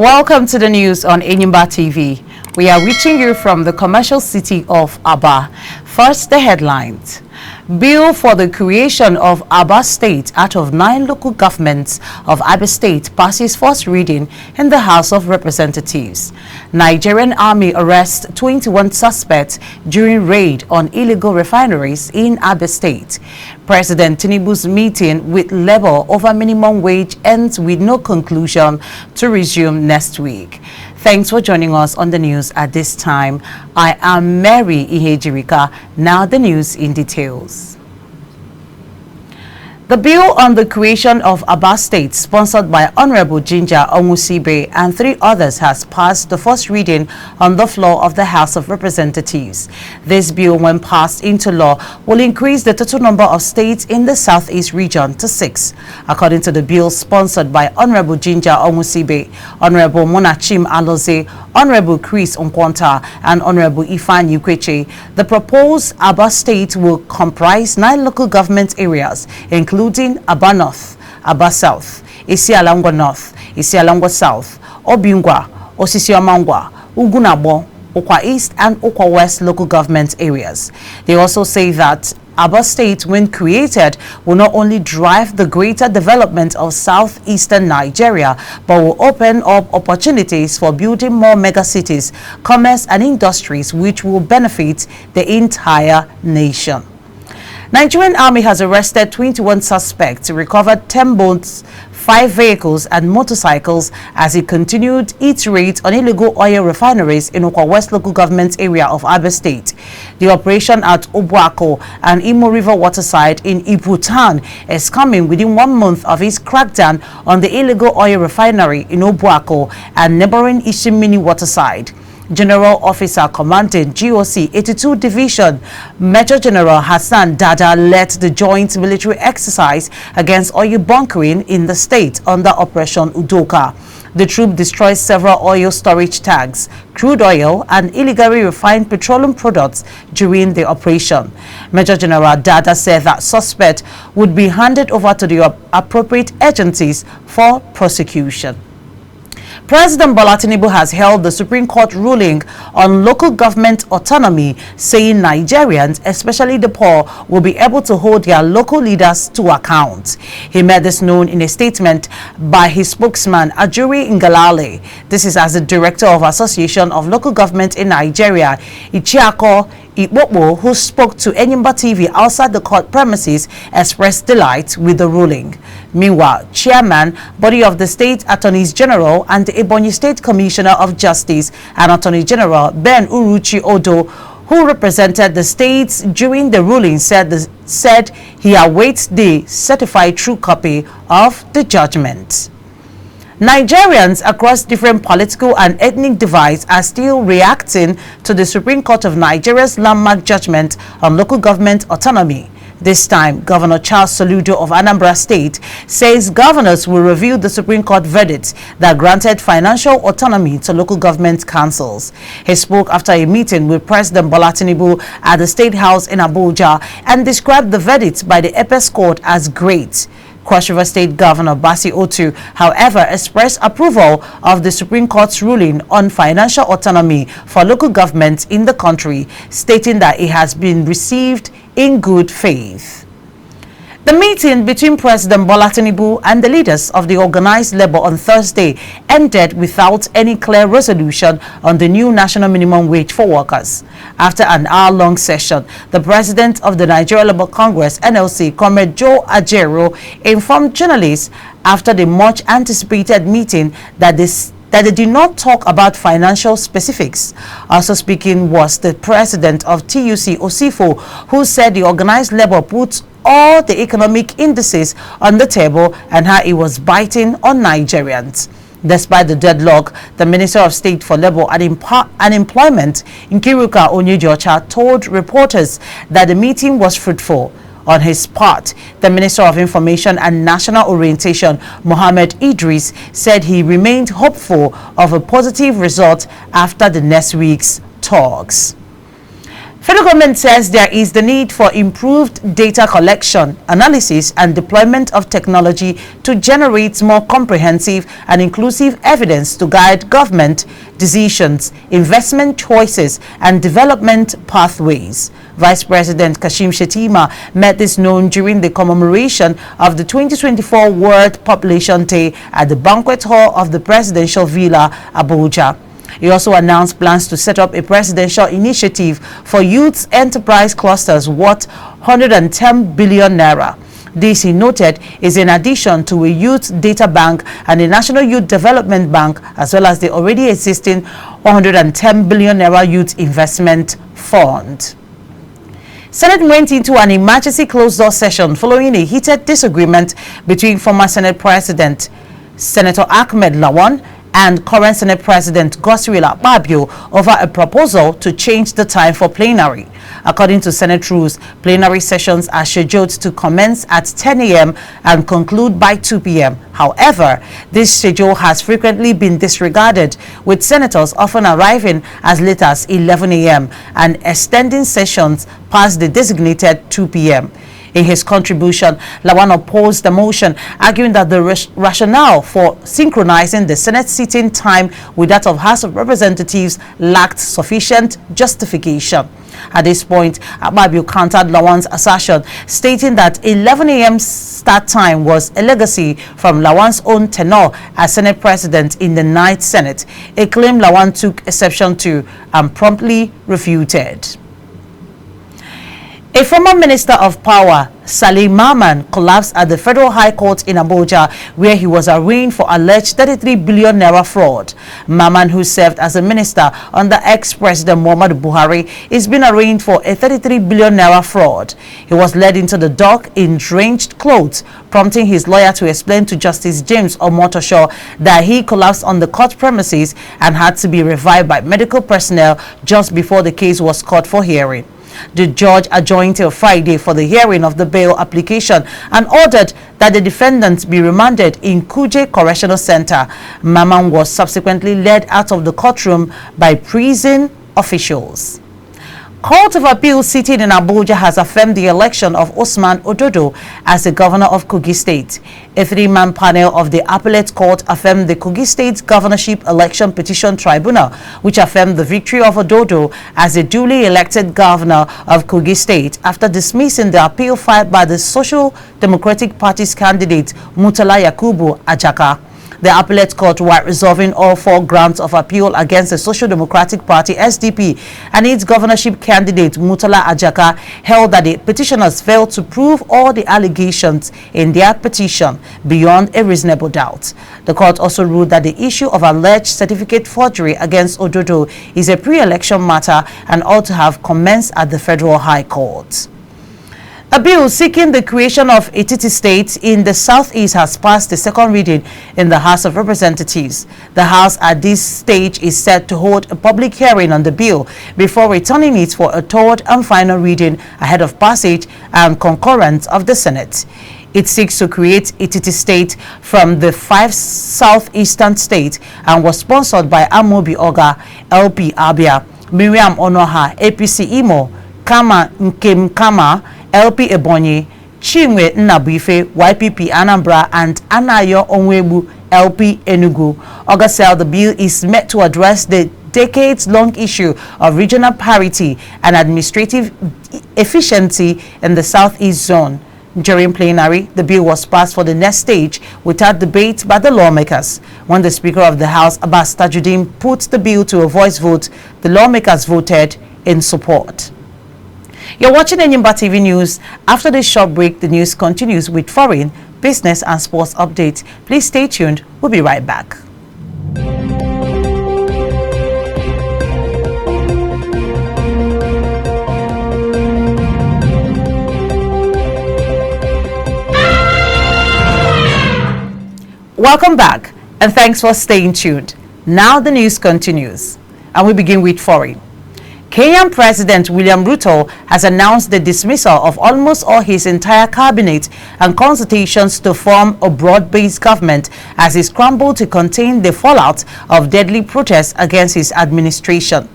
Welcome to the news on Enyimba TV. We are reaching you from the commercial city of Abia. First, the headlines. Bill for the creation of Abia State out of 9 local governments of Abia State passes first reading in the House of Representatives. Nigerian Army arrests 21 suspects during raid on illegal refineries in Abia State. President Tinubu's meeting with Labour over minimum wage ends with no conclusion to resume next week. Thanks for joining us on the news at this time. I am Mary Ihejirika. Now the news in details. The bill on the creation of Abia State, sponsored by Honorable Ginger Onwusibe and 3 others, has passed the first reading on the floor of the House of Representatives. This bill, when passed into law, will increase the total number of states in the Southeast region to 6. According to the bill sponsored by Honorable Ginger Onwusibe, Honorable Monachim Aloze, Honorable Chris Onkwanta, and Honorable Ifeanyi Ukweche, the proposed Abia State will comprise 9 local government areas, including Abia North, Abia South, Isialangwa North, Isialangwa South, Obingwa, Osisiomangwa, Ugunabo, Ukwa East, and Ukwa West local government areas. They also say that Abia State, when created, will not only drive the greater development of southeastern Nigeria, but will open up opportunities for building more megacities, commerce and industries which will benefit the entire nation. Nigerian Army has arrested 21 suspects, recovered 10 boats, 5 vehicles and motorcycles as it continued its raid on illegal oil refineries in Ukwa West local government area of Abia State. The operation at Obuaku and Imo River Waterside in Iputan is coming within 1 month of its crackdown on the illegal oil refinery in Obuaku and neighbouring Isimini Waterside. General Officer Commanding GOC 82 Division Maj General Hassan Dada led the joint military exercise against oil bunkering in the state under Operation Udoka. The troop destroyed several oil storage tanks, crude oil and illegally refined petroleum products during the operation. Major General Dada said that suspects would be handed over to the appropriate agencies for prosecution. President Bola Tinubu has held the Supreme Court ruling on local government autonomy, saying Nigerians, especially the poor, will be able to hold their local leaders to account. He made this known in a statement by his spokesman, Ajuri Ngalale. This is as the Director of Association of Local Government in Nigeria, Ichiako Ipob, who spoke to Enyimba TV outside the court premises, expressed delight with the ruling. Meanwhile, Chairman, Body of the State Attorneys General and the Ebonyi State Commissioner of Justice and Attorney General Ben Uruchi Odo, who represented the states during the ruling, said he awaits the certified true copy of the judgment. Nigerians across different political and ethnic divides are still reacting to the Supreme Court of Nigeria's landmark judgment on local government autonomy. This time, Governor Charles Soludo of Anambra State says governors will review the Supreme Court verdict that granted financial autonomy to local government councils. He spoke after a meeting with President Bola Tinubu at the State House in Abuja and described the verdict by the Apex Court as great. Cross River State Governor Basi Otu, however, expressed approval of the Supreme Court's ruling on financial autonomy for local governments in the country, stating that it has been received in good faith. The meeting between President Bola Tinubu and the leaders of the organized labor on Thursday ended without any clear resolution on the new national minimum wage for workers. After an hour-long session, the president of the Nigerian Labour Congress, NLC, Comrade Joe Ajero, informed journalists after the much-anticipated meeting that they did not talk about financial specifics. Also speaking was the president of TUC, Osifo, who said the organized labor put all the economic indices on the table and how it was biting on Nigerians. Despite the deadlock, the Minister of State for Labour and Employment, Nkiruka Onyejocha, told reporters that the meeting was fruitful. On his part, the Minister of Information and National Orientation, Mohammed Idris, said he remained hopeful of a positive result after the next week's talks. Federal government says there is the need for improved data collection, analysis, and deployment of technology to generate more comprehensive and inclusive evidence to guide government decisions, investment choices, and development pathways. Vice President Kashim Shettima made this known during the commemoration of the 2024 World Population Day at the banquet hall of the Presidential Villa, Abuja. He also announced plans to set up a presidential initiative for youth enterprise clusters worth 110 billion naira. This, he noted, is in addition to a youth data bank and a national youth development bank, as well as the already existing 110 billion naira youth investment fund. Senate went into an emergency closed-door session following a heated disagreement between former Senate President Senator Ahmed Lawan and current Senate President Godswill Akpabio over a proposal to change the time for plenary. According to Senate rules, plenary sessions are scheduled to commence at 10 a.m. and conclude by 2 p.m. However, this schedule has frequently been disregarded, with senators often arriving as late as 11 a.m. and extending sessions past the designated 2 p.m. In his contribution, Lawan opposed the motion, arguing that the rationale for synchronizing the Senate sitting time with that of House of Representatives lacked sufficient justification. At this point, Akpabio countered Lawan's assertion, stating that 11 a.m. start time was a legacy from Lawan's own tenure as Senate President in the 9th Senate, a claim Lawan took exception to and promptly refuted. A former Minister of Power, Saleh Maman, collapsed at the Federal High Court in Abuja, where he was arraigned for alleged 33 billion naira fraud. Maman, who served as a minister under ex-President Muhammadu Buhari, is being arraigned for a 33 billion naira fraud. He was led into the dock in drenched clothes, prompting his lawyer to explain to Justice James Omotosho that he collapsed on the court premises and had to be revived by medical personnel just before the case was called for hearing. The judge adjourned till Friday for the hearing of the bail application and ordered that the defendants be remanded in Kuje Correctional Center. Maman was subsequently led out of the courtroom by prison officials. Court of Appeal sitting in Abuja has affirmed the election of Usman Ododo as the governor of Kogi State. A three-man panel of the appellate court affirmed the Kogi State Governorship Election Petition Tribunal, which affirmed the victory of Ododo as the duly elected governor of Kogi State after dismissing the appeal filed by the Social Democratic Party's candidate Murtala Yakubu Ajaka. The appellate court, while resolving all 4 grounds of appeal against the Social Democratic Party SDP and its governorship candidate Murtala Ajaka, held that the petitioners failed to prove all the allegations in their petition beyond a reasonable doubt. The court also ruled that the issue of alleged certificate forgery against Ododo is a pre-election matter and ought to have commenced at the Federal High Court. A bill seeking the creation of a Titi state in the southeast has passed the second reading in the House of Representatives. The House at this stage is set to hold a public hearing on the bill before returning it for a third and final reading ahead of passage and concurrence of the Senate. It seeks to create a Titi state from the 5 southeastern states and was sponsored by Amobi Oga, LP Abia, Miriam Onoha, APC Imo, Kama Nkem Kama, LP Ebonyi, Chinwe Nnabuife, YPP Anambra, and Anayo Onwebu, LP Enugu. Oga said the bill is meant to address the decades-long issue of regional parity and administrative efficiency in the southeast zone. During plenary, the bill was passed for the next stage without debate by the lawmakers. When the Speaker of the House, Abbas Tajuddin, put the bill to a voice vote, the lawmakers voted in support. You're watching Enyimba TV News. After this short break, the news continues with foreign, business and sports updates. Please stay tuned. We'll be right back. Welcome back and thanks for staying tuned. Now the news continues and we begin with foreign. Kenyan President William Ruto has announced the dismissal of almost all his entire cabinet and consultations to form a broad-based government as he scrambled to contain the fallout of deadly protests against his administration.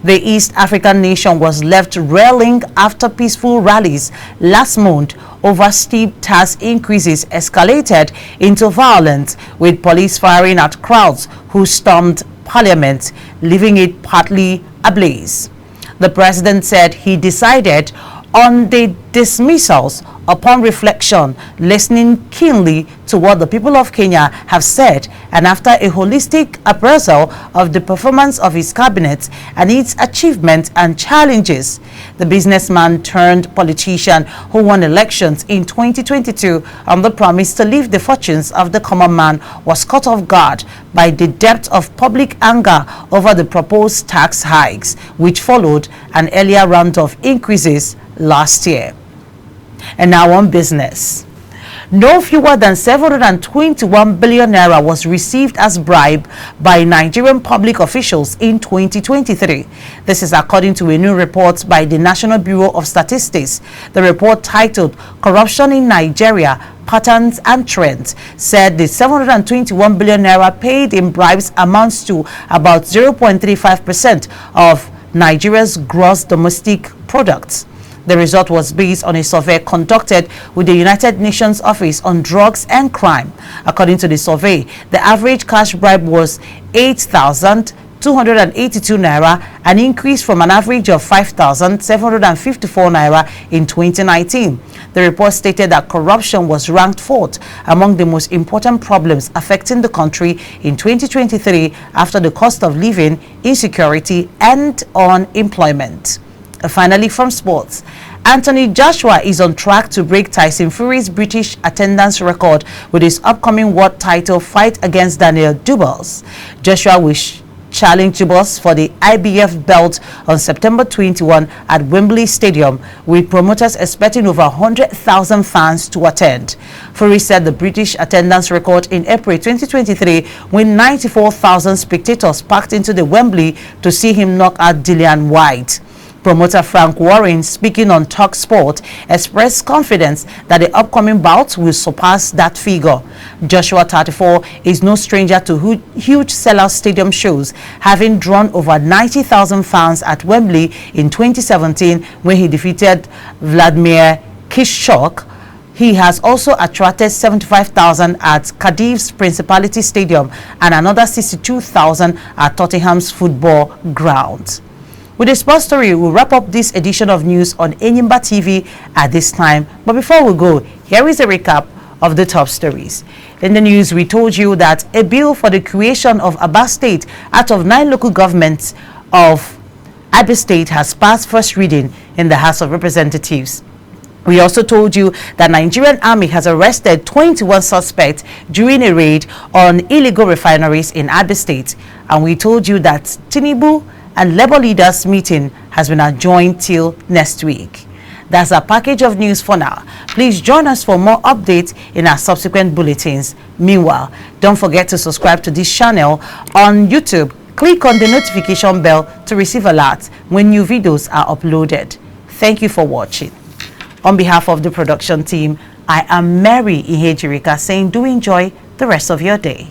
The East African nation was left reeling after peaceful rallies last month over steep tax increases escalated into violence, with police firing at crowds who stormed parliament, leaving it partly ablaze. The president said he decided on the dismissals upon reflection, listening keenly to what the people of Kenya have said, and after a holistic appraisal of the performance of his cabinet and its achievements and challenges. The businessman turned politician who won elections in 2022 on the promise to lift the fortunes of the common man was caught off guard by the depth of public anger over the proposed tax hikes, which followed an earlier round of increases last year. And now on business. No fewer than 721 billion naira was received as bribe by Nigerian public officials in 2023. This is according to a new report by the National Bureau of Statistics. The report, titled Corruption in Nigeria, Patterns and Trends, said the 721 billion naira paid in bribes amounts to about 0.35% of Nigeria's gross domestic product. The result was based on a survey conducted with the United Nations Office on Drugs and Crime. According to the survey, the average cash bribe was 8,282 naira, an increase from an average of 5,754 naira in 2019. The report stated that corruption was ranked fourth among the most important problems affecting the country in 2023 after the cost of living, insecurity, and unemployment. Finally, from sports, Anthony Joshua is on track to break Tyson Fury's British attendance record with his upcoming world title fight against Daniel Dubois. Joshua will challenge Dubois for the IBF belt on September 21 at Wembley Stadium, with promoters expecting over 100,000 fans to attend. Fury set the British attendance record in April 2023 when 94,000 spectators packed into the Wembley to see him knock out Dillian White. Promoter Frank Warren, speaking on Talk Sport, expressed confidence that the upcoming bout will surpass that figure. Joshua, 34, is no stranger to huge sellout stadium shows, having drawn over 90,000 fans at Wembley in 2017 when he defeated Vladimir Klitschko. He has also attracted 75,000 at Cardiff's Principality Stadium and another 62,000 at Tottenham's football ground. With the sports story, we'll wrap up this edition of news on Enyimba TV at this time. But before we go, here is a recap of the top stories. In the news, we told you that a bill for the creation of Abia State out of 9 local governments of Abia State has passed first reading in the House of Representatives. We also told you that Nigerian Army has arrested 21 suspects during a raid on illegal refineries in Abia State. And we told you that Tinubu and Labour leaders meeting has been adjourned till next week. That's our package of news for now. Please join us for more updates in our subsequent bulletins. Meanwhile, don't forget to subscribe to this channel on YouTube. Click on the notification bell to receive alerts when new videos are uploaded. Thank you for watching. On behalf of the production team, I am Mary Ihejirika saying do enjoy the rest of your day.